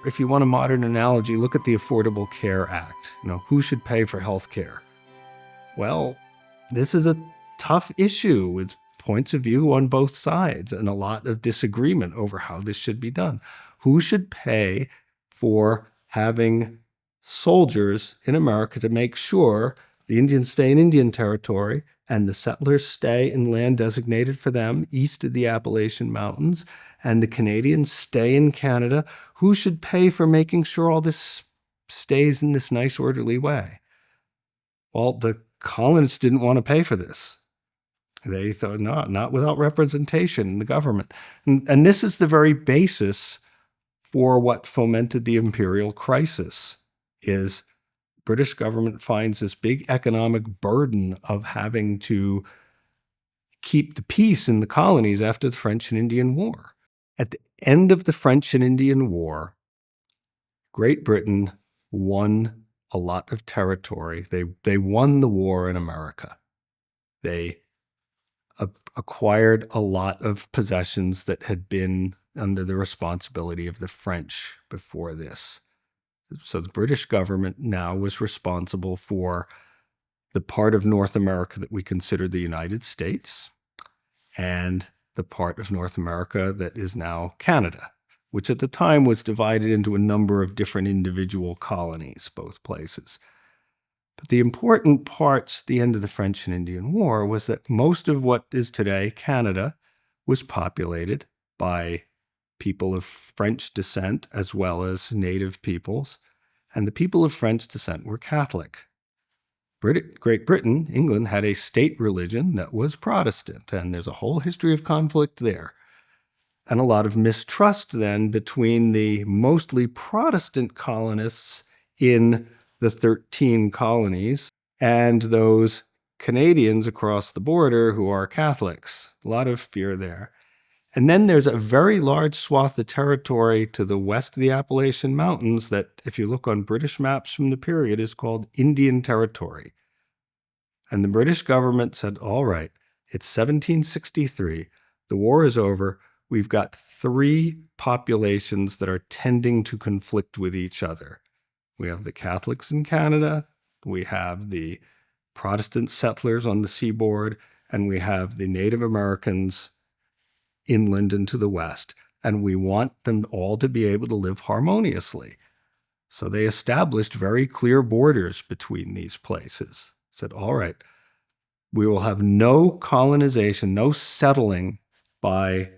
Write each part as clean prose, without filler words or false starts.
If you want a modern analogy, look at the Affordable Care Act. Who should pay for health care? Well, this is a tough issue with points of view on both sides and a lot of disagreement over how this should be done. Who should pay for having soldiers in America to make sure the Indians stay in Indian territory and the settlers stay in land designated for them east of the Appalachian Mountains, and the Canadians stay in Canada? Who should pay for making sure all this stays in this nice, orderly way? Well, the colonists didn't want to pay for this. They thought, no, not without representation in the government. And this is the very basis for what fomented the imperial crisis. Is British government finds this big economic burden of having to keep the peace in the colonies after the French and Indian War. At the end of the French and Indian War, Great Britain won a lot of territory. They won the war in America. They acquired a lot of possessions that had been under the responsibility of the French before this. So the British government now was responsible for the part of North America that we consider the United States and the part of North America that is now Canada, which at the time was divided into a number of different individual colonies, both places. But the important parts at the end of the French and Indian War was that most of what is today Canada was populated by people of French descent as well as native peoples, and the people of French descent were Catholic. Great Britain, England, had a state religion that was Protestant, and there's a whole history of conflict there. And a lot of mistrust then between the mostly Protestant colonists in the 13 colonies and those Canadians across the border who are Catholics. A lot of fear there. And then there's a very large swath of territory to the west of the Appalachian Mountains that, if you look on British maps from the period, is called Indian Territory. And the British government said, all right, it's 1763. The war is over. We've got 3 populations that are tending to conflict with each other. We have the Catholics in Canada, we have the Protestant settlers on the seaboard, and we have the Native Americans inland and to the west. And we want them all to be able to live harmoniously. So they established very clear borders between these places. Said, all right, we will have no colonization, no settling by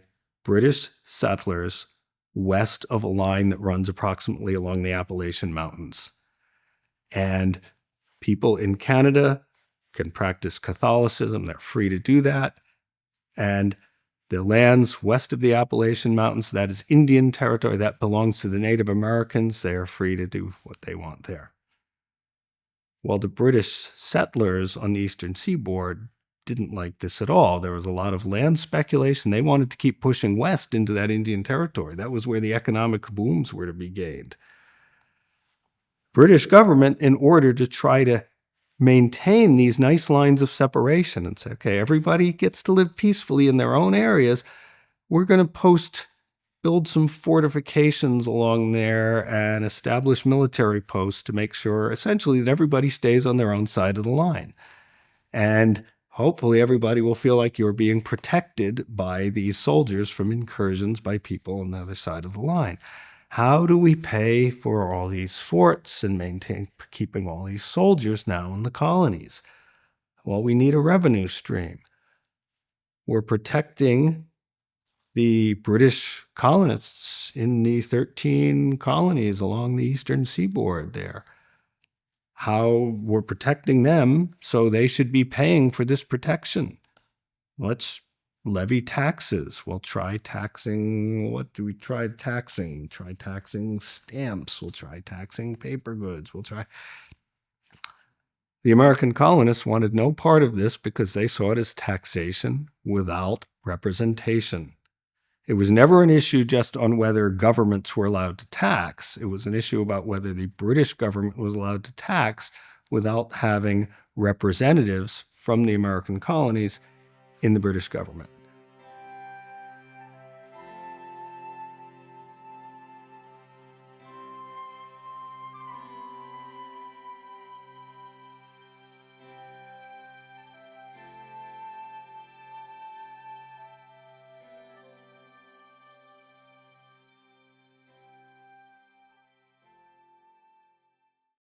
British settlers west of a line that runs approximately along the Appalachian Mountains. And people in Canada can practice Catholicism. They're free to do that. And the lands west of the Appalachian Mountains, that is Indian territory, that belongs to the Native Americans. They are free to do what they want there. Well, the British settlers on the eastern seaboard didn't like this at all. There was a lot of land speculation. They wanted to keep pushing west into that Indian territory. That was where the economic booms were to be gained. British government, in order to try to maintain these nice lines of separation and say, okay, everybody gets to live peacefully in their own areas, we're going to build some fortifications along there and establish military posts to make sure essentially that everybody stays on their own side of the line. And hopefully everybody will feel like you're being protected by these soldiers from incursions by people on the other side of the line. How do we pay for all these forts and maintain keeping all these soldiers now in the colonies? Well, we need a revenue stream. We're protecting the British colonists in the 13 colonies along the eastern seaboard there. How we're protecting them, so they should be paying for this protection. Let's levy taxes. We'll try taxing, what do we try taxing? We try taxing stamps. We'll try taxing paper goods. The American colonists wanted no part of this because they saw it as taxation without representation. It was never an issue just on whether governments were allowed to tax. It was an issue about whether the British government was allowed to tax without having representatives from the American colonies in the British government.